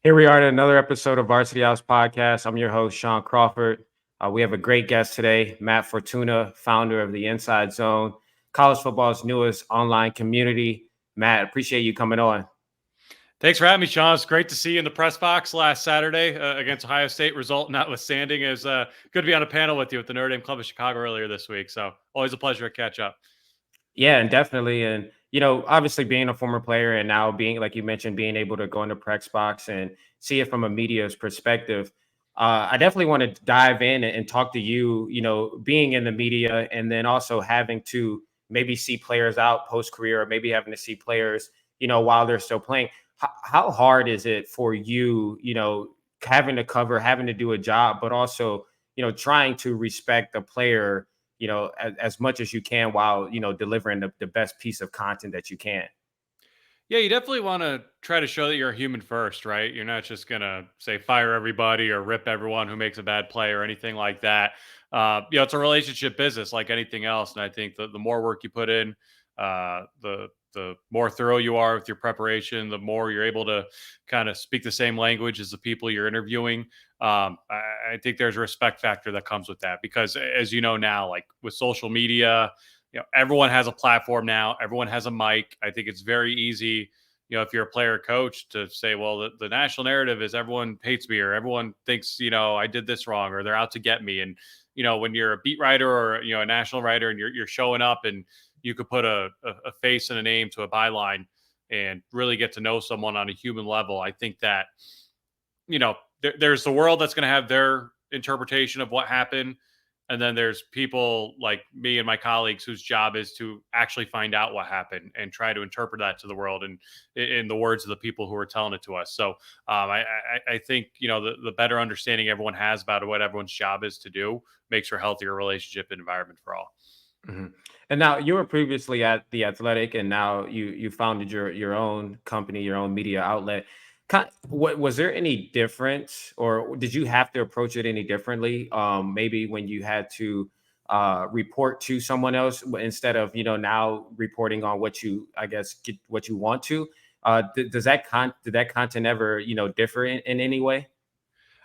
Here we are at another episode of Varsity House Podcast. I'm your host, Shaun Crawford. We have a great guest today, Matt Fortuna, founder of the Inside Zone, college football's newest online community. Matt, appreciate you coming on. Thanks for having me, Shaun. It's great to see you in the press box last Saturday against Ohio State. Result notwithstanding, it was good to be on a panel with you at the Notre Dame Club of Chicago earlier this week. So always a pleasure to catch up. Yeah, and definitely. And, obviously being a former player and now being, like you mentioned, being able to go into press box and see it from a media's perspective. I definitely want to dive in and talk to you, being in the media and then also having to maybe see players out post career or maybe having to see players, while they're still playing. How hard is it for you, having to cover, having to do a job, but also, trying to respect the player as much as you can while, delivering the best piece of content that you can. Yeah, you definitely want to try to show that you're a human first, right? You're not just going to say fire everybody or rip everyone who makes a bad play or anything like that. It's a relationship business like anything else. And I think the more work you put in, the more thorough you are with your preparation, the more you're able to kind of speak the same language as the people you're interviewing. I think there's a respect factor that comes with that because, as you know now, like with social media, everyone has a platform now. Everyone has a mic. I think it's very easy, if you're a player or coach to say, well, the national narrative is everyone hates me or everyone thinks, I did this wrong or they're out to get me. And, when you're a beat writer or, a national writer and you're showing up and you could put a face and a name to a byline and really get to know someone on a human level. I think that, there's the world that's going to have their interpretation of what happened. And then there's people like me and my colleagues whose job is to actually find out what happened and try to interpret that to the world and in the words of the people who are telling it to us. So I think, the better understanding everyone has about what everyone's job is to do makes for a healthier relationship and environment for all. Mhm. And now you were previously at the Athletic, and now you founded your own company, your own media outlet. What was there any difference, or did you have to approach it any differently? Maybe when you had to report to someone else instead of now reporting on what you I guess get what you want to. Does did that content ever differ in any way?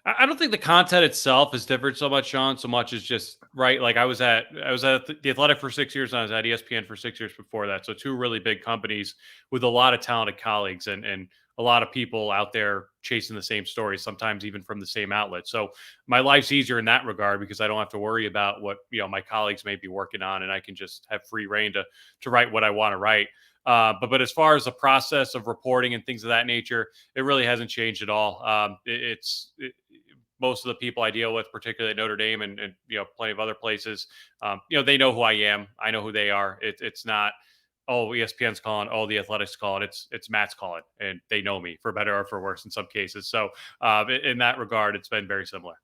I don't think the content itself is different so much, Sean, so much as just right. Like I was at the Athletic for 6 years, and I was at ESPN for 6 years before that. So two really big companies with a lot of talented colleagues and a lot of people out there chasing the same stories, sometimes even from the same outlet. So my life's easier in that regard because I don't have to worry about what my colleagues may be working on, and I can just have free reign to write what I want to write. But as far as the process of reporting and things of that nature, it really hasn't changed at all. Most of the people I deal with, particularly at Notre Dame and plenty of other places, they know who I am. I know who they are. It's not, oh, ESPN's calling, oh, the Athletics calling. It's Matt's calling, and they know me for better or for worse in some cases. So in that regard, it's been very similar.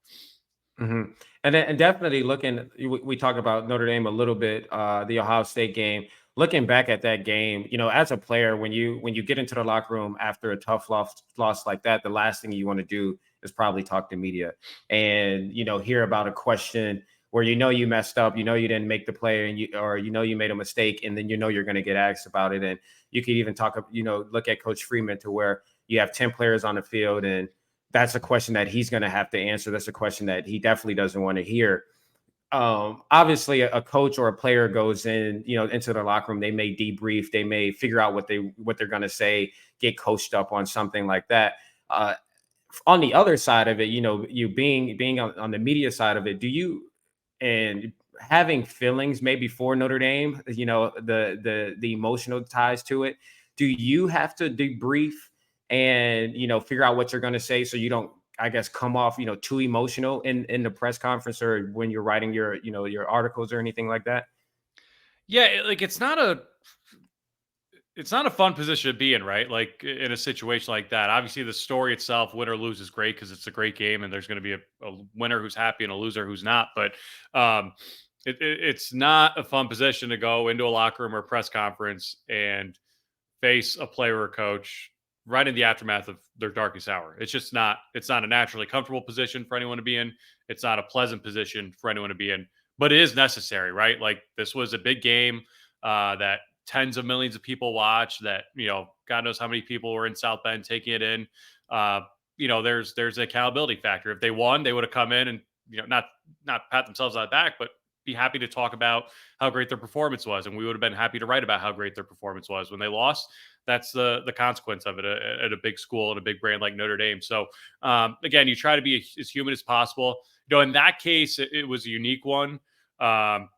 hmm and definitely looking, we talk about Notre Dame a little bit, the Ohio State game. Looking back at that game, as a player, when you get into the locker room after a tough loss like that, the last thing you want to do is probably talk to media and hear about a question where you messed up, you didn't make the play, and you made a mistake, and then you're going to get asked about it, and you could even talk, look at Coach Freeman to where you have 10 players on the field and that's a question that he's going to have to answer. That's a question that he definitely doesn't want to hear. Obviously, a coach or a player goes in, into the locker room. They may debrief. They may figure out what they're going to say, get coached up on something like that. On the other side of it, you being on the media side of it, do you and having feelings maybe for Notre Dame, the emotional ties to it. Do you have to debrief and figure out what you're going to say so you don't, I guess, come off too emotional in the press conference or when you're writing your articles or anything like that? Yeah, like it's not a fun position to be in, right? Like in a situation like that. Obviously, the story itself, win or lose, is great because it's a great game, and there's going to be a winner who's happy and a loser who's not. But um, it's not a fun position to go into a locker room or press conference and face a player or coach right in the aftermath of their darkest hour. It's just not. It's not a naturally comfortable position for anyone to be in. It's not a pleasant position for anyone to be in. But it is necessary, right? Like this was a big game that tens of millions of people watch. That God knows how many people were in South Bend taking it in. Uh, there's an accountability factor. If they won, they would have come in and not pat themselves on the back, but be happy to talk about how great their performance was, and we would have been happy to write about how great their performance was. When they lost, that's the consequence of it at a big school and a big brand like Notre Dame. So again, you try to be as human as possible. In that case, it was a unique one. Um,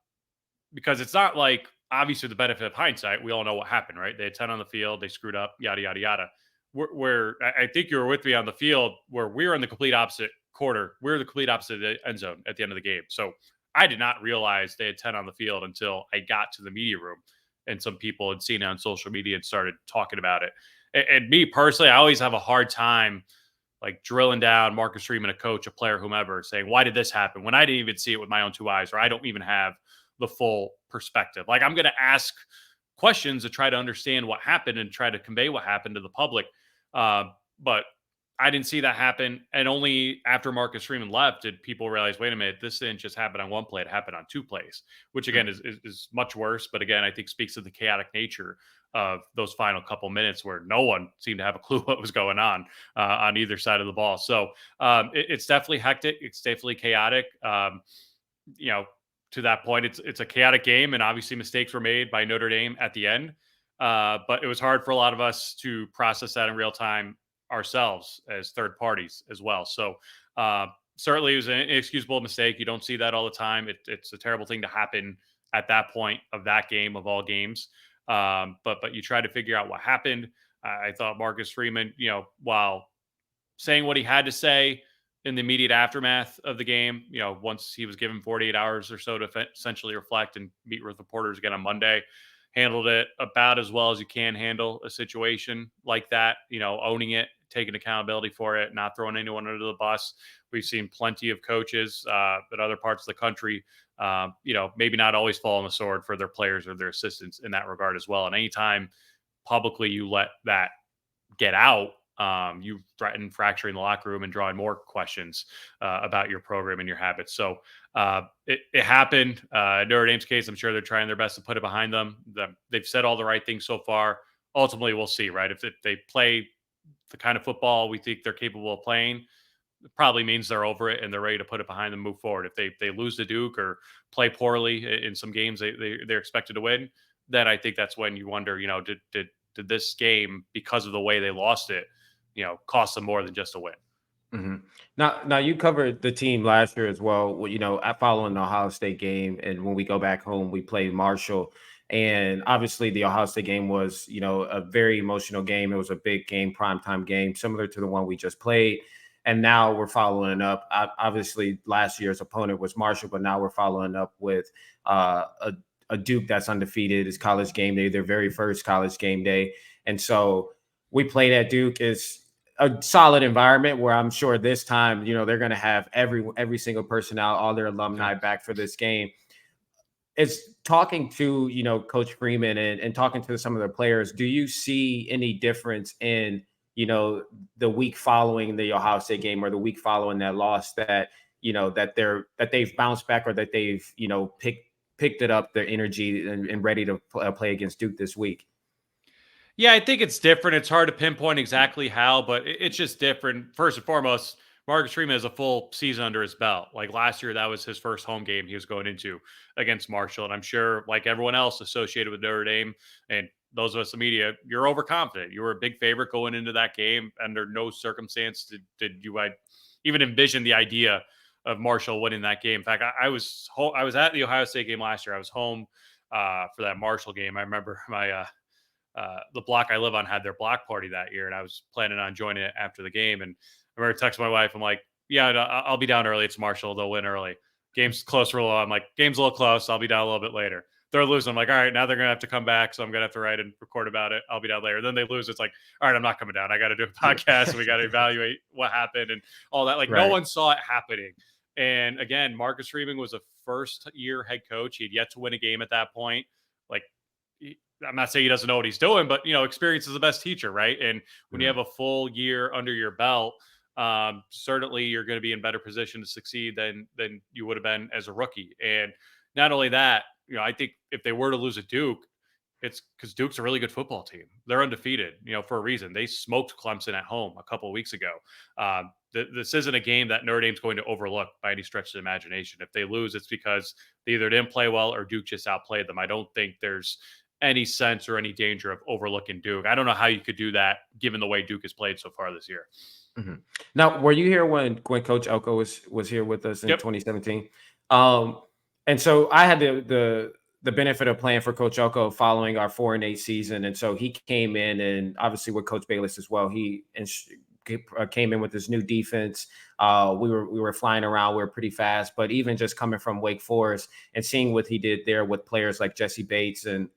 because it's not like, obviously, the benefit of hindsight, we all know what happened, right? They had 10 on the field, they screwed up, yada yada yada. Where I think you were with me on the field, where we were in the complete opposite quarter, we were the complete opposite of the end zone at the end of the game. So I did not realize they had 10 on the field until I got to the media room, and some people had seen it on social media and started talking about it. And me personally, I always have a hard time like drilling down Marcus Freeman, a coach, a player, whomever, saying, why did this happen, when I didn't even see it with my own two eyes, or I don't even have the full perspective. Like, I'm going to ask questions to try to understand what happened and try to convey what happened to the public. But I didn't see that happen. And only after Marcus Freeman left did people realize, wait a minute, this didn't just happen on one play, it happened on two plays, which again is much worse. But again, I think speaks to the chaotic nature of those final couple minutes where no one seemed to have a clue what was going on either side of the ball. So it's definitely hectic. It's definitely chaotic. You know, to that point, it's a chaotic game, and obviously mistakes were made by Notre Dame at the end. But it was hard for a lot of us to process that in real time ourselves as third parties as well. So certainly it was an inexcusable mistake. You don't see that all the time. It's a terrible thing to happen at that point of that game of all games. But you try to figure out what happened. I thought Marcus Freeman, while saying what he had to say in the immediate aftermath of the game, once he was given 48 hours or so to essentially reflect and meet with reporters again on Monday, handled it about as well as you can handle a situation like that, owning it, taking accountability for it, not throwing anyone under the bus. We've seen plenty of coaches at other parts of the country, maybe not always fall on the sword for their players or their assistants in that regard as well. And anytime publicly you let that get out, you threaten fracturing the locker room and drawing more questions about your program and your habits. So it happened. Notre Dame's case, I'm sure they're trying their best to put it behind them. They've said all the right things so far. Ultimately, we'll see, right? If they play the kind of football we think they're capable of playing, it probably means they're over it and they're ready to put it behind them, move forward. If they lose to Duke or play poorly in some games they're expected to win, then I think that's when you wonder, did this game, because of the way they lost it, cost them more than just a win. Mm-hmm. Now you covered the team last year as well. Following the Ohio State game, and when we go back home, we played Marshall, and obviously the Ohio State game was, a very emotional game. It was a big game, primetime game, similar to the one we just played. And now we're following up. Obviously, last year's opponent was Marshall, but now we're following up with a Duke that's undefeated. It's college game day, their very first college game day, and so we played at Duke. Is a solid environment where I'm sure this time, they're going to have every single person out, all their alumni back for this game. It's talking to, Coach Freeman and talking to some of the players. Do you see any difference in, the week following the Ohio State game or the week following that loss that, that they've bounced back, or that they've, picked it up, their energy and ready to play against Duke this week? Yeah, I think it's different. It's hard to pinpoint exactly how, but it's just different. First and foremost, Marcus Freeman has a full season under his belt. Like last year, that was his first home game he was going into against Marshall. And I'm sure, like everyone else associated with Notre Dame and those of us in the media, you're overconfident. You were a big favorite going into that game. Under no circumstance did you even envision the idea of Marshall winning that game. In fact, I was at the Ohio State game last year. I was home for that Marshall game. I remember the block I live on had their block party that year, and I was planning on joining it after the game. And I remember texting my wife. I'm like, "Yeah, I'll be down early. It's Marshall. They'll win early. Game's close for a little." I'm like, "Game's a little close. I'll be down a little bit later." They're losing. I'm like, "All right, now they're gonna have to come back, so I'm gonna have to write and record about it. I'll be down later." Then they lose. It's like, "All right, I'm not coming down. I got to do a podcast, and we got to evaluate what happened and all that." Like, no one saw it happening. And again, Marcus Freeman was a first-year head coach. He had yet to win a game at that point. Like, I'm not saying he doesn't know what he's doing, but experience is the best teacher, right? And when you have a full year under your belt, certainly you're going to be in better position to succeed than you would have been as a rookie. And not only that, I think if they were to lose at Duke, It's because Duke's a really good football team. They're undefeated, for a reason. They smoked Clemson at home a couple of weeks ago. This isn't a game that Notre Dame's going to overlook by any stretch of the imagination. If they lose, it's because they either didn't play well or Duke just outplayed them. I don't think there's any sense or any danger of overlooking Duke. I don't know how you could do that given the way Duke has played so far this year. Mhm. Now, were you here when Coach Elko was here with us in Yep. 2017? Um, and so I had the benefit of playing for Coach Elko following our 4-8 season, and so he came in, and obviously with Coach Bayless as well. He came in with this new defense. We were flying around. We were pretty fast, but even just coming from Wake Forest and seeing what he did there with players like Jesse Bates and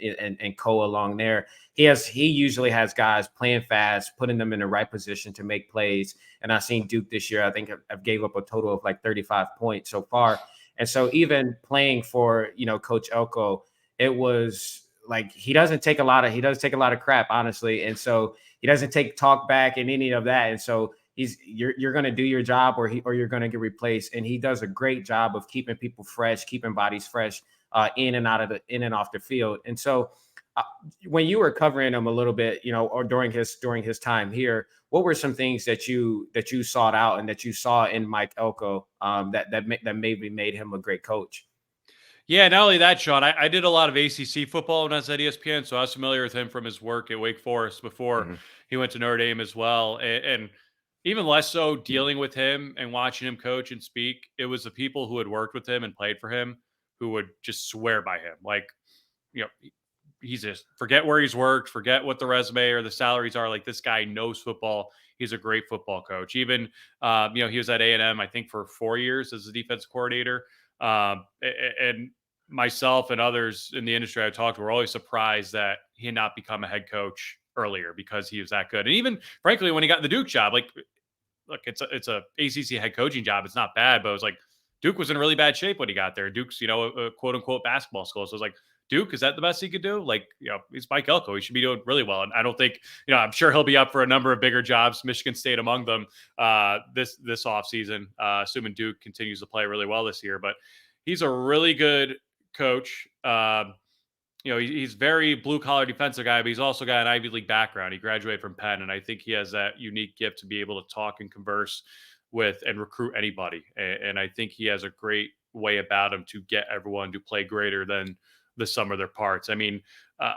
Cole along there, he usually has guys playing fast, putting them in the right position to make plays. And I've seen Duke this year. I think I've gave up a total of like 35 points so far. And so even playing for Coach Elko, it was like he does take a lot of crap, honestly. And so he doesn't take talk back and any of that. And so you're going to do your job or you're going to get replaced. And he does a great job of keeping people fresh, keeping bodies fresh in and off the field. And so when you were covering him a little bit, or during his time here, what were some things that you sought out and that you saw in Mike Elko that maybe made him a great coach? Yeah, not only that, Shaun, I did a lot of ACC football when I was at ESPN, so I was familiar with him from his work at Wake Forest before Mhm. he went to Notre Dame as well. And even less so dealing with him and watching him coach and speak, it was the people who had worked with him and played for him who would just swear by him. Like, you know, he's just forget where he's worked, forget what the resume or the salaries are. Like, this guy knows football. He's a great football coach. Even, he was at A&M, I think, for 4 years as a defense coordinator. And myself and others in the industry I talked to were always surprised that he had not become a head coach earlier because he was that good. And even frankly, when he got the Duke job, like, look, it's a ACC head coaching job. It's not bad, but it was like Duke was in really bad shape when he got there. Duke's, a quote unquote basketball school. So it was like, Duke, is that the best he could do? Like, he's Mike Elko. He should be doing really well. And I don't think, I'm sure he'll be up for a number of bigger jobs, Michigan State among them, this offseason, assuming Duke continues to play really well this year. But he's a really good coach. He's very blue collar defensive guy, but he's also got an Ivy League background. He graduated from Penn, and I think he has that unique gift to be able to talk and converse with and recruit anybody. And I think he has a great way about him to get everyone to play greater than the sum of their parts. I mean, uh,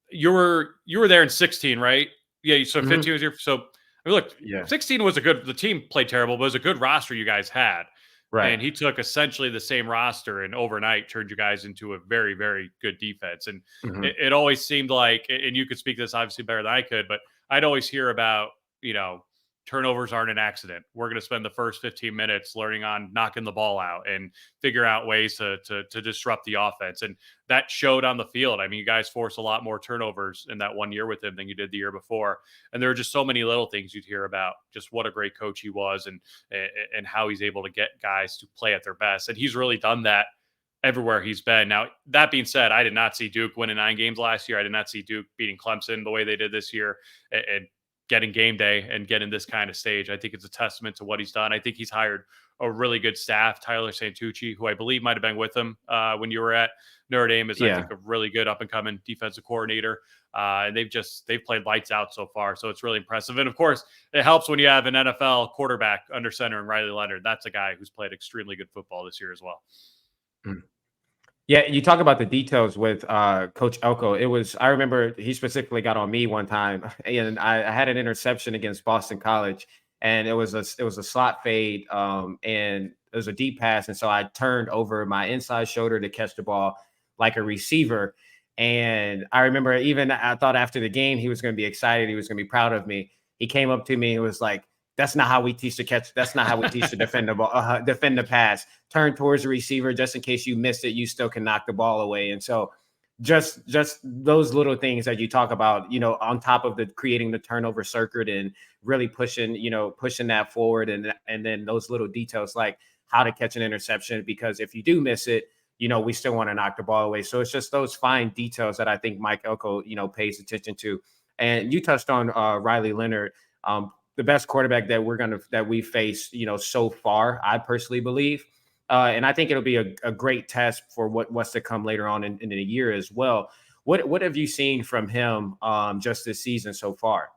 you were there in 16, right? Yeah, so 15 Mhm. was your so. I mean, look, Yeah. 16 was a good. The team played terrible, but it was a good roster you guys had. Right. And he took essentially the same roster and overnight turned you guys into a very, very good defense. And Mhm. it always seemed like, and you could speak this obviously better than I could, but I'd always hear about, turnovers aren't an accident. We're going to spend the first 15 minutes learning on knocking the ball out and figure out ways to disrupt the offense. And that showed on the field. I mean, you guys forced a lot more turnovers in that 1 year with him than you did the year before. And there were just so many little things you'd hear about just what a great coach he was and how he's able to get guys to play at their best. And he's really done that everywhere he's been. Now, that being said, I did not see Duke winning 9 games last year. I did not see Duke beating Clemson the way they did this year and getting game day and getting this kind of stage. I think it's a testament to what he's done. I think he's hired a really good staff. Tyler Santucci, who I believe might have been with him when you were at Notre Dame, is I Yeah. think a really good up and coming defensive coordinator. And they've played lights out so far. So it's really impressive. And of course, it helps when you have an NFL quarterback under center and Riley Leonard. That's a guy who's played extremely good football this year as well. Mm. Yeah, you talk about the details with Coach Elko. I remember he specifically got on me one time, and I had an interception against Boston College, and it was a slot fade, and it was a deep pass, and so I turned over my inside shoulder to catch the ball like a receiver. And I remember even I thought after the game he was going to be excited, he was going to be proud of me. He came up to me and was like, "That's not how we teach to catch. That's not how we teach to defend the ball, defend the pass. Turn towards the receiver just in case you missed it. You still can knock the ball away." And so, just those little things that you talk about, on top of the creating the turnover circuit and really pushing that forward, and then those little details like how to catch an interception, because if you do miss it, we still want to knock the ball away. So it's just those fine details that I think Mike Elko, pays attention to. And you touched on Riley Leonard. The best quarterback that we face, so far, I personally believe. And I think it'll be a great test for what's to come later on in the year as well. What have you seen from him just this season so far?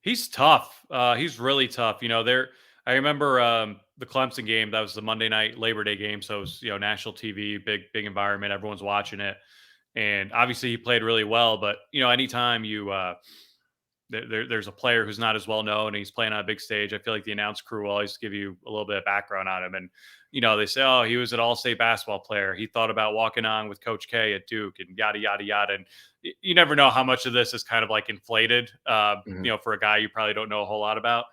He's tough. He's really tough. I remember the Clemson game. That was the Monday night Labor Day game. So it was, national TV, big environment. Everyone's watching it. And obviously he played really well. But, anytime there's a player who's not as well known and he's playing on a big stage, I feel like the announce crew will always give you a little bit of background on him. And, they say, oh, he was an all-state basketball player. He thought about walking on with Coach K at Duke and yada, yada, yada. And you never know how much of this is kind of like inflated, for a guy you probably don't know a whole lot about.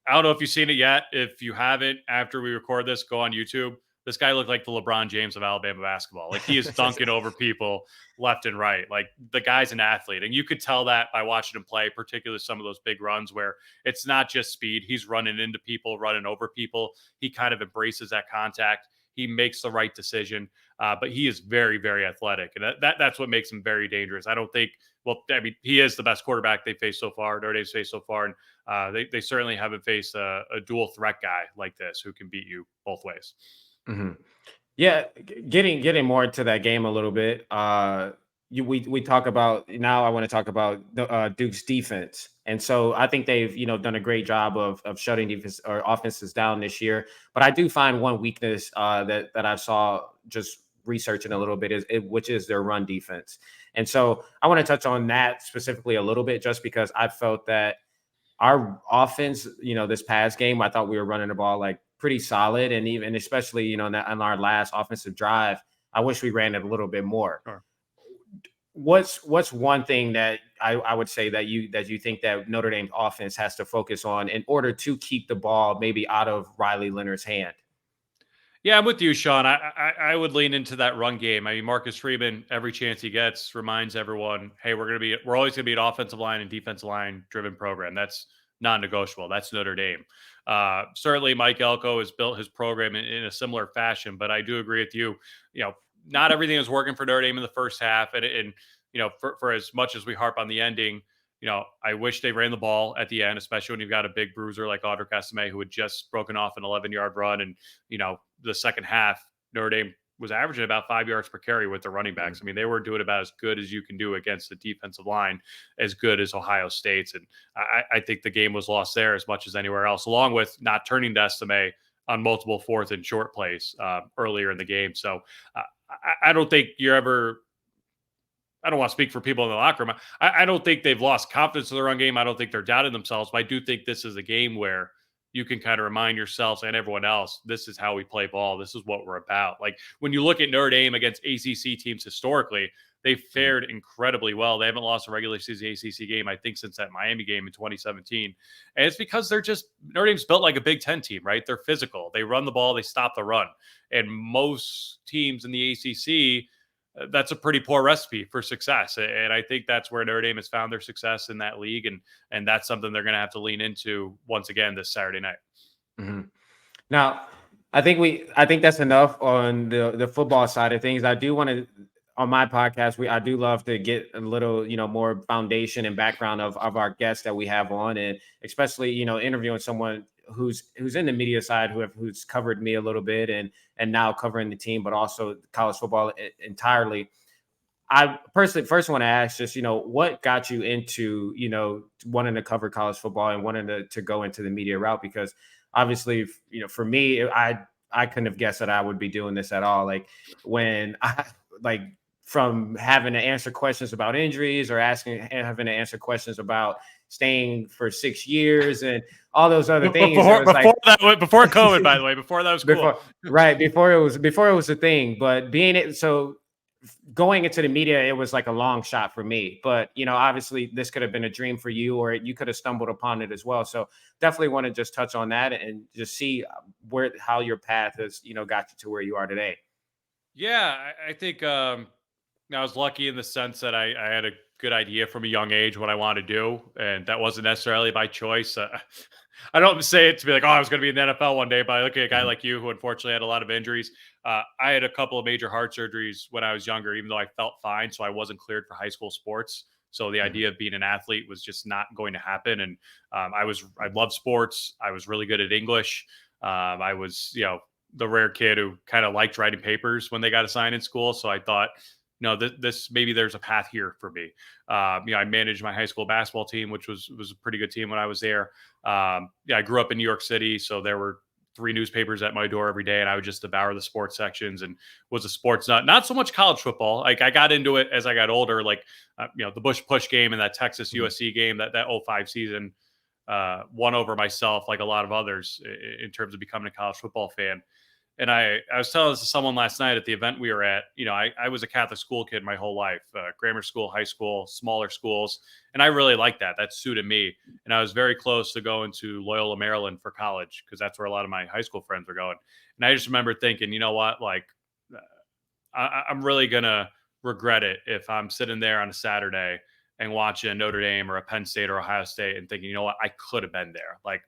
I don't know if you've seen it yet. If you haven't, after we record this, go on YouTube. This guy looked like the LeBron James of Alabama basketball. Like he is dunking over people left and right. Like the guy's an athlete. And you could tell that by watching him play, particularly some of those big runs where it's not just speed. He's running into people, running over people. He kind of embraces that contact. He makes the right decision. But he is very, very athletic. And that's what makes him very dangerous. I don't think, he is the best quarterback they've faced so far, Notre Dame's faced so far. And they certainly haven't faced a dual threat guy like this who can beat you both ways. Mm-hmm. Yeah, getting more into that game a little bit. We talk about now. I want to talk about Duke's defense, and so I think they've done a great job of shutting defense or offenses down this year. But I do find one weakness that I saw just researching a little bit which is their run defense, and so I want to touch on that specifically a little bit, just because I felt that our offense, this past game, I thought we were running the ball like pretty solid, and even especially on our last offensive drive, I wish we ran it a little bit more. Sure. What's one thing that I would say that you think that Notre Dame's offense has to focus on in order to keep the ball maybe out of Riley Leonard's hand? Yeah, I'm with you, Shaun. I would lean into that run game. I mean, Marcus Freeman, every chance he gets, reminds everyone, hey, we're always gonna be an offensive line and defensive line driven program. That's non-negotiable. That's Notre Dame. Certainly Mike Elko has built his program in a similar fashion, but I do agree with you. Not everything is working for Notre Dame in the first half. And for as much as we harp on the ending, I wish they ran the ball at the end, especially when you've got a big bruiser like Audric Esime, who had just broken off an 11-yard run. And, the second half, Notre Dame was averaging about 5 yards per carry with the running backs. I mean, they were doing about as good as you can do against the defensive line, as good as Ohio State's. And I think the game was lost there as much as anywhere else, along with not turning to Esime on multiple fourth and short plays earlier in the game. So I don't think I don't want to speak for people in the locker room. I don't think they've lost confidence in the run game. I don't think they're doubting themselves, but I do think this is a game where you can kind of remind yourselves and everyone else, this is how we play ball. This is what we're about. Like when you look at Notre Dame against ACC teams historically, they fared incredibly well. They haven't lost a regular season ACC game, I think, since that Miami game in 2017. And it's because Notre Dame's built like a Big Ten team, right? They're physical. They run the ball. They stop the run. And most teams in the ACC, that's a pretty poor recipe for success. And I think that's where Notre Dame has found their success in that league. And that's something they're going to have to lean into once again this Saturday night. Mm-hmm. Now, I think that's enough on the football side of things. I do want to, on my podcast, I do love to get a little, more foundation and background of our guests that we have on, and especially, interviewing someone who's in the media side, who's covered me a little bit and now covering the team, but also college football entirely. I personally first want to ask just, what got you into, wanting to cover college football and wanting to go into the media route? Because obviously, for me, I couldn't have guessed that I would be doing this at all. Like when from having to answer questions about injuries or having to answer questions about staying for 6 years and all those other things. Before COVID, by the way, before that was cool. Before it was a thing, but going into the media, it was like a long shot for me. But, obviously this could have been a dream for you, or you could have stumbled upon it as well. So definitely want to just touch on that and just see how your path has, got you to where you are today. Yeah, I think I was lucky in the sense that I had a good idea from a young age what I wanted to do, and that wasn't necessarily by choice. I don't say it to be like, oh, I was going to be in the NFL one day, but I look at a guy like you who unfortunately had a lot of injuries. I had a couple of major heart surgeries when I was younger, even though I felt fine, so I wasn't cleared for high school sports. So the idea of being an athlete was just not going to happen. And I loved sports. I was really good at English. I was, the rare kid who kind of liked writing papers when they got assigned in school. So I thought, this maybe there's a path here for me. I managed my high school basketball team, which was a pretty good team when I was there. I grew up in New York City, so there were 3 newspapers at my door every day, and I would just devour the sports sections and was a sports nut. Not so much college football. Like, I got into it as I got older, like, the Bush Push game and that Texas Mhm. USC game, that '05 season, won over myself, like a lot of others, in terms of becoming a college football fan. And I was telling this to someone last night at the event we were at. I was a Catholic school kid my whole life, grammar school, high school, smaller schools. And I really liked that. That suited me. And I was very close to going to Loyola, Maryland for college, because that's where a lot of my high school friends were going. And I just remember thinking, you know what? Like, I'm really going to regret it if I'm sitting there on a Saturday and watching Notre Dame or a Penn State or Ohio State and thinking, you know what, I could have been there. Like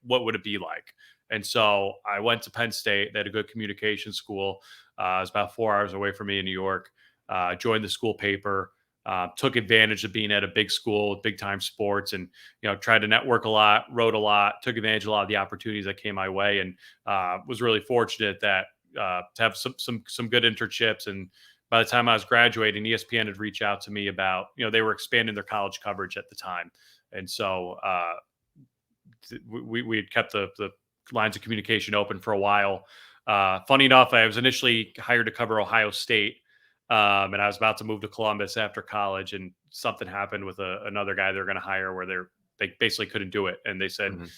what would it be like? And so I went to Penn State. They had a good communication school. It was about 4 hours away from me in New York. Joined the school paper. Took advantage of being at a big school with big time sports, and tried to network a lot, wrote a lot, took advantage of a lot of the opportunities that came my way, and was really fortunate that to have some good internships. And by the time I was graduating, ESPN had reached out to me about, they were expanding their college coverage at the time. And so we had kept the lines of communication open for a while. Funny enough, I was initially hired to cover Ohio State, and I was about to move to Columbus after college, and something happened with another guy they're going to hire where they basically couldn't do it. And they said, Mhm.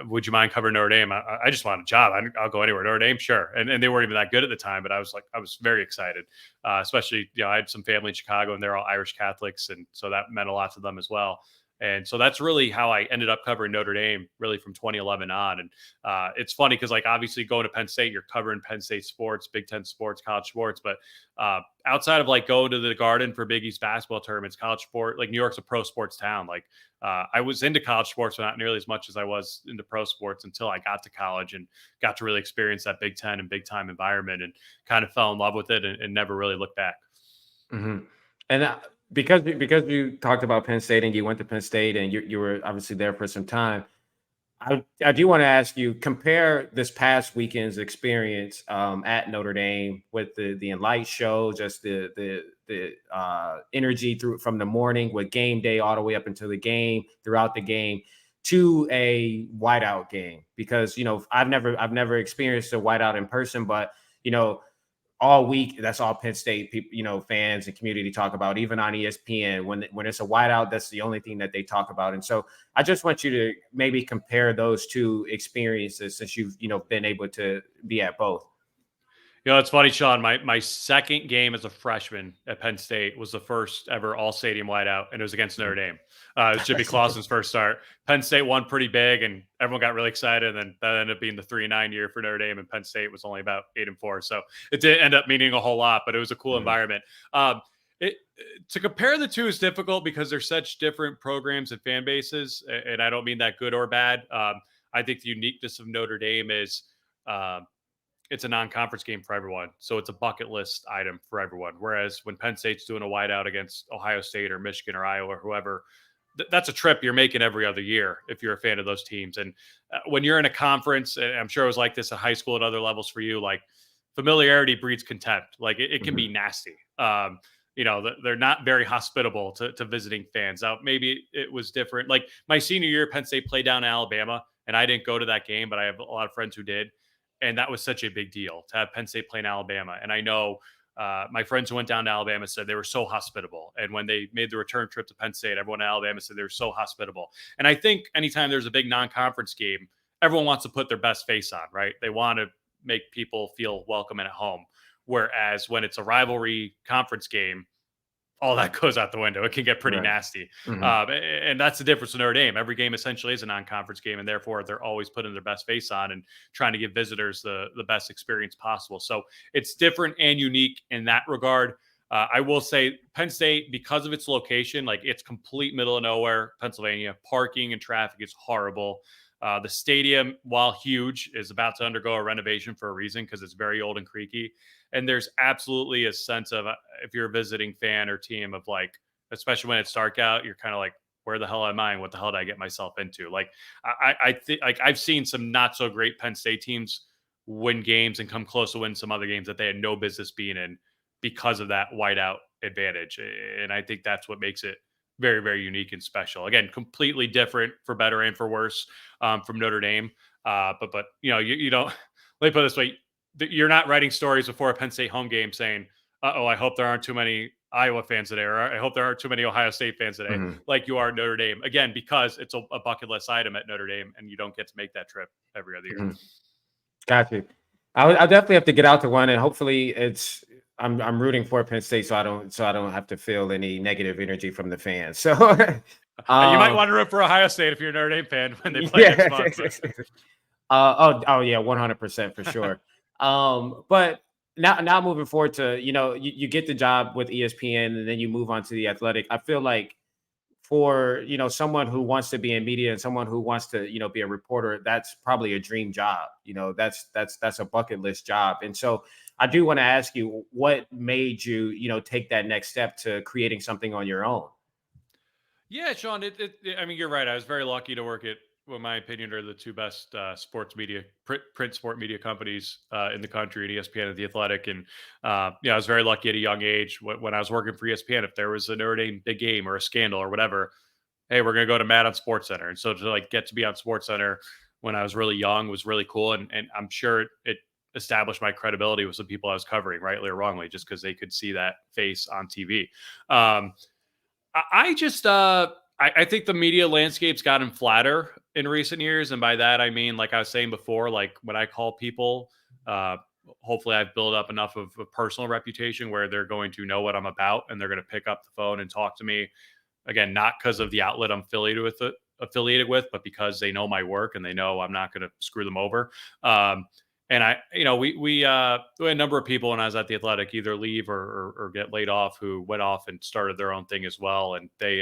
would you mind covering Notre Dame? I just want a job. I'll go anywhere. Notre Dame, sure. And they weren't even that good at the time, but I was very excited, especially, I had some family in Chicago, and they're all Irish Catholics. And so that meant a lot to them as well. And so that's really how I ended up covering Notre Dame, really from 2011 on. And it's funny because, like, obviously going to Penn State, you're covering Penn State sports, Big Ten sports, college sports. But outside of like going to the Garden for Big East basketball tournaments, college sport, like New York's a pro sports town. Like, I was into college sports, but not nearly as much as I was into pro sports until I got to college and got to really experience that Big Ten and big time environment, and kind of fell in love with it, and never really looked back. Mhm. And because you talked about Penn State and you went to Penn State and you were obviously there for some time, I do want to ask you, compare this past weekend's experience at Notre Dame with the Enlight show, just the energy through from the morning with game day all the way up until the game, throughout the game, to a whiteout game. Because I've never experienced a whiteout in person, but you know all week that's all Penn State people, fans and community talk about. Even on ESPN, when it's a whiteout, that's the only thing that they talk about. And so I just want you to maybe compare those two experiences, since you've been able to be at both. It's funny, Shaun. My second game as a freshman at Penn State was the first ever all stadium whiteout, and it was against Notre Mhm. Dame. It was Jimmy Clausen's first start. Penn State won pretty big, and everyone got really excited. And then that ended up being the 3-9 year for Notre Dame, and Penn State was only about 8-4. So it didn't end up meaning a whole lot, but it was a cool Mhm. environment. It, to compare the two is difficult because they're such different programs and fan bases, and I don't mean that good or bad. I think the uniqueness of Notre Dame is. It's a non-conference game for everyone, so it's a bucket list item for everyone. Whereas when Penn State's doing a whiteout against Ohio State or Michigan or Iowa or whoever, that's a trip you're making every other year if you're a fan of those teams. And when you're in a conference, and I'm sure it was like this at high school at other levels for you, like, familiarity breeds contempt. Like, it can be Mhm. nasty. They're not very hospitable to visiting fans. Now, maybe it was different. Like, my senior year, Penn State played down in Alabama, and I didn't go to that game, but I have a lot of friends who did. And that was such a big deal to have Penn State play in Alabama. And I know my friends who went down to Alabama said they were so hospitable. And when they made the return trip to Penn State, everyone in Alabama said they were so hospitable. And I think anytime there's a big non-conference game, everyone wants to put their best face on, right? They want to make people feel welcome and at home. Whereas when it's a rivalry conference game, all that goes out the window. It can get pretty Right. nasty. Mhm. And that's the difference in Notre Dame. Every game essentially is a non-conference game, and therefore they're always putting their best face on and trying to give visitors the best experience possible. So it's different and unique in that regard. I will say Penn State, because of its location, like, it's complete middle of nowhere, Pennsylvania. Parking and traffic is horrible. The stadium, while huge, is about to undergo a renovation for a reason, because it's very old and creaky. And there's absolutely a sense of, if you're a visiting fan or team, of like, especially when it's dark out, you're kind of like, where the hell am I? And what the hell did I get myself into? Like, I think, like, I've seen some not so great Penn State teams win games and come close to win some other games that they had no business being in, because of that whiteout advantage. And I think that's what makes it very, very unique and special. Again, completely different for better and for worse from Notre Dame. But you don't. Let me put it this way: you're not writing stories before a Penn State home game saying, "Uh-oh, I hope there aren't too many Iowa fans today," or "I hope there aren't too many Ohio State fans today," Mhm. like you are at Notre Dame. Again, because it's a bucket list item at Notre Dame, and you don't get to make that trip every other year. Mhm. Got you. I'll definitely have to get out to one, and hopefully it's. I'm rooting for Penn State, so I don't have to feel any negative energy from the fans. So, You might um, want to root for Ohio State if you're a Notre Dame fan when they play next yeah. month. But Oh yeah, 100% for sure. But now moving forward to you get the job with ESPN and then you move on to the Athletic. I feel like for someone who wants to be in media and someone who wants to be a reporter, that's probably a dream job. That's a bucket list job. And so I do want to ask you, what made you take that next step to creating something on your own? yeah, Shaun, I mean, you're right. I was very lucky to work at what, in my opinion, are the two best sports media, print sport media companies in the country, at ESPN and The Athletic. And I was very lucky at a young age when I was working for ESPN. If there was a Notre Dame big game or a scandal or whatever, hey, we're gonna go to Matt on Sports Center. And so to like get to be on Sports Center when I was really young was really cool. And I'm sure it established my credibility with some people I was covering, rightly or wrongly, just because they could see that face on TV. Um, I just I think the media landscape's gotten flatter in recent years, and by that I mean, like I was saying before, like when I call people, uh, hopefully I've built up enough of a personal reputation where they're going to know what I'm about and they're going to pick up the phone and talk to me. Again, not because of the outlet I'm affiliated with, but because they know my work and they know I'm not going to screw them over. And we had a number of people when I was at the Athletic either leave or get laid off who went off and started their own thing as well, and they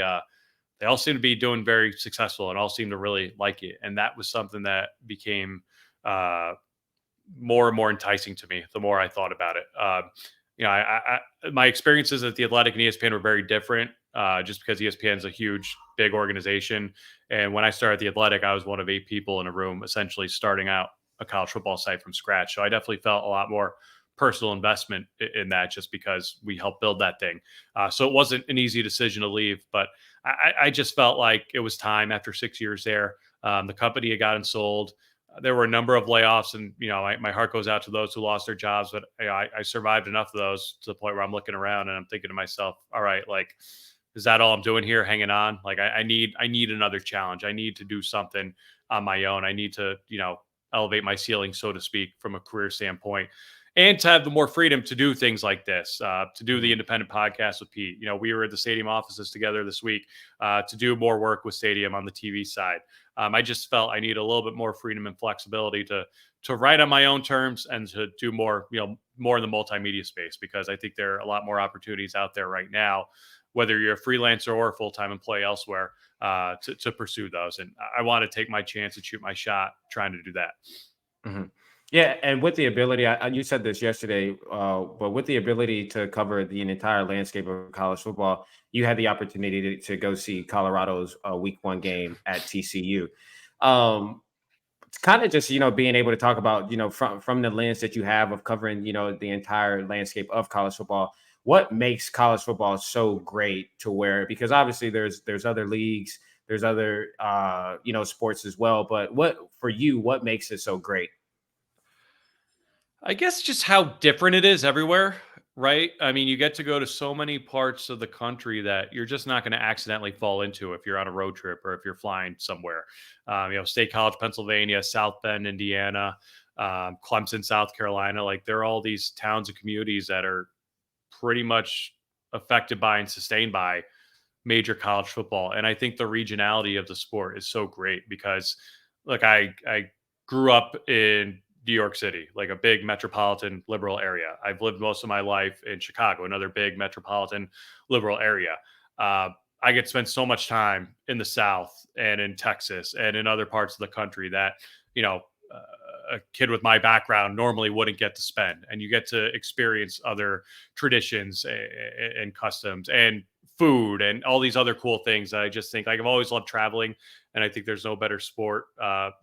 all seem to be doing very successful and all seem to really like it. And that was something that became uh, more and more enticing to me the more I thought about it. My experiences at the Athletic and ESPN were very different, just because ESPN is a huge, big organization. And when I started the Athletic, I was one of 8 people in a room, essentially starting out a college football site from scratch. So I definitely felt a lot more personal investment in that, just because we helped build that thing. So it wasn't an easy decision to leave, but I just felt like it was time after 6 years there. The company had gotten sold. There were a number of layoffs, and my heart goes out to those who lost their jobs. But I survived enough of those to the point where I'm looking around and I'm thinking to myself, all right, like, is that all I'm doing here, hanging on? Like, I need another challenge. I need to do something on my own. I need to elevate my ceiling, so to speak, from a career standpoint, and to have the more freedom to do things like this, to do the Mhm. independent podcast with Pete. We were at the Stadium offices together this week, to do more work with Stadium on the TV side. I just felt I need a little bit more freedom and flexibility to write on my own terms and to do more, more in the multimedia space, because I think there are a lot more opportunities out there right now, whether you're a freelancer or a full-time employee elsewhere, to pursue those. And I want to take my chance and shoot my shot trying to do that. Mhm. Yeah, and with the ability, you said this yesterday, but with the ability to cover the entire landscape of college football, you had the opportunity to go see Colorado's Week 1 game at TCU. Um, it's kind of just being able to talk about from the lens that you have of covering the entire landscape of college football. What makes college football so great to where, because obviously there's other leagues, there's other sports as well, but what for you, what makes it so great? I guess just how different it is everywhere, right? I mean, you get to go to so many parts of the country that you're just not going to accidentally fall into if you're on a road trip or if you're flying somewhere. State College, Pennsylvania, South Bend, Indiana, Clemson, South Carolina. Like, there are all these towns and communities that are pretty much affected by and sustained by major college football. And I think the regionality of the sport is so great because, look, I grew up in New York City, like a big metropolitan liberal area. I've lived most of my life in Chicago, another big metropolitan liberal area. Uh, I get to spend so much time in the South and in Texas and in other parts of the country that, you know, a kid with my background normally wouldn't get to spend. And you get to experience other traditions and customs and food and all these other cool things that I just think, like, I've always loved traveling. And I think there's no better sport.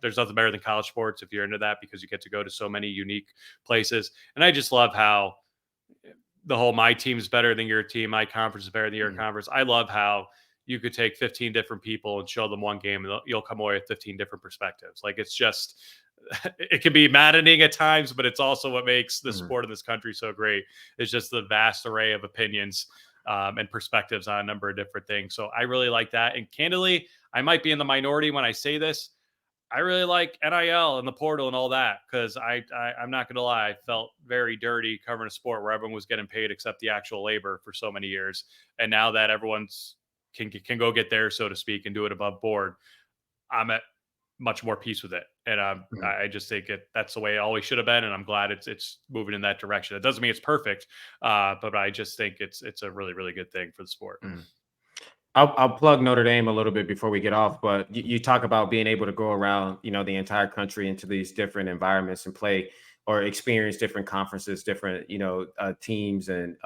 There's nothing better than college sports if you're into that, because you get to go to so many unique places. And I just love how the whole my team's better than your team, my conference is better than your Mhm. conference. I love how you could take 15 different people and show them one game and you'll come away with 15 different perspectives. Like it's just it can be maddening at times, but it's also what makes the Mhm. sport in this country so great. It's just the vast array of opinions and perspectives on a number of different things. So I really like that. And candidly, I might be in the minority when I say this. I really like NIL and the portal and all that because I'm not gonna lie, I felt very dirty covering a sport where everyone was getting paid except the actual labor for so many years, and now that everyone's can go get there, so to speak, and do it above board, I'm at much more peace with it, and Mhm. I just think that's the way it always should have been, and I'm glad it's moving in that direction. It doesn't mean it's perfect, but I just think it's a really really good thing for the sport. Mhm. I'll plug Notre Dame a little bit before we get off, but you talk about being able to go around, the entire country into these different environments and play or experience different conferences, different, teams and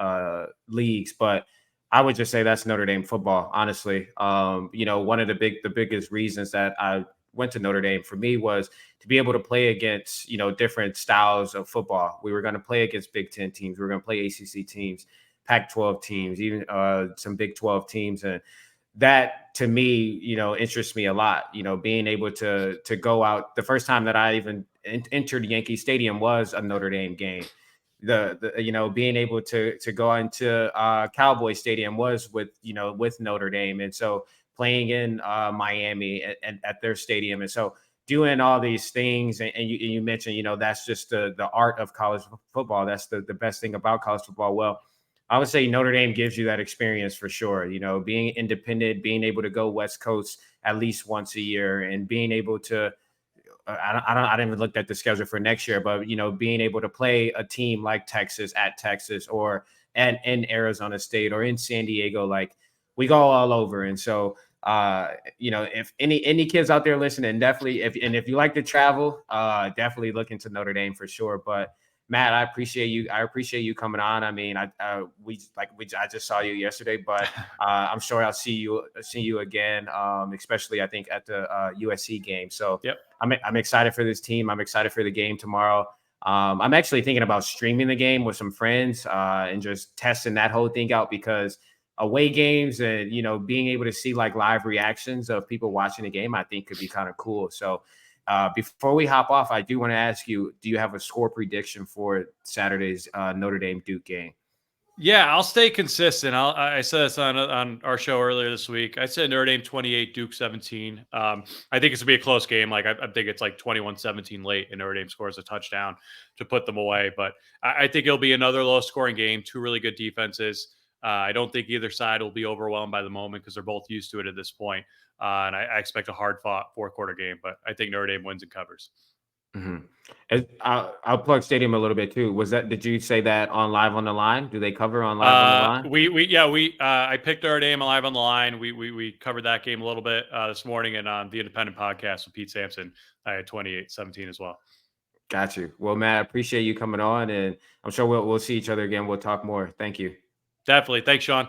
leagues. But I would just say that's Notre Dame football, honestly. One of the biggest reasons that I went to Notre Dame for me was to be able to play against, different styles of football. We were going to play against Big Ten teams. We were going to play ACC teams, Pac-12 teams, even some Big 12 teams, and that to me, interests me a lot. Being able to go out. The first time that I even entered Yankee Stadium was a Notre Dame game. Being able to go into Cowboy Stadium was with Notre Dame, and so playing in Miami and at their stadium, and so doing all these things, and you mentioned, that's just the art of college football. That's the best thing about college football. Well, I would say Notre Dame gives you that experience for sure. Being independent, being able to go West Coast at least once a year, and being able to. I didn't even look at the schedule for next year, but being able to play a team like Texas at Texas, or and in Arizona State, or in San Diego, like we go all over, and so if any kids out there listening, definitely if you like to travel, definitely look into Notre Dame for sure. But Matt, I appreciate you. I appreciate you coming on. I mean, I just saw you yesterday, but I'm sure I'll see you again. Especially I think at the USC game. So Yep. I'm excited for this team. I'm excited for the game tomorrow. I'm actually thinking about streaming the game with some friends and just testing that whole thing out, because away games and being able to see like live reactions of people watching the game, I think could be kind of cool. So before we hop off, I do want to ask you, do you have a score prediction for Saturday's Notre Dame Duke game? Yeah, I'll stay consistent. I said this on our show earlier this week. I said Notre Dame 28, Duke 17. I think it's gonna be a close game. Like I think it's like 21-17 late, and Notre Dame scores a touchdown to put them away. But I think it'll be another low scoring game. Two really good defenses. I don't think either side will be overwhelmed by the moment because they're both used to it at this point. And I expect a hard fought fourth quarter game. But I think Notre Dame wins and covers. Hmm. I'll plug Stadium a little bit too. Did you say that on Live on the Line? Do they cover on Live on the Line? I picked our name alive on the line. We covered that game a little bit this morning, and on the Independent podcast with Pete Sampson, I had 28-17 as well. Got you. Well, Matt, I appreciate you coming on, and I'm sure we'll see each other again. We'll talk more. Thank you. Definitely. Thanks, Shaun.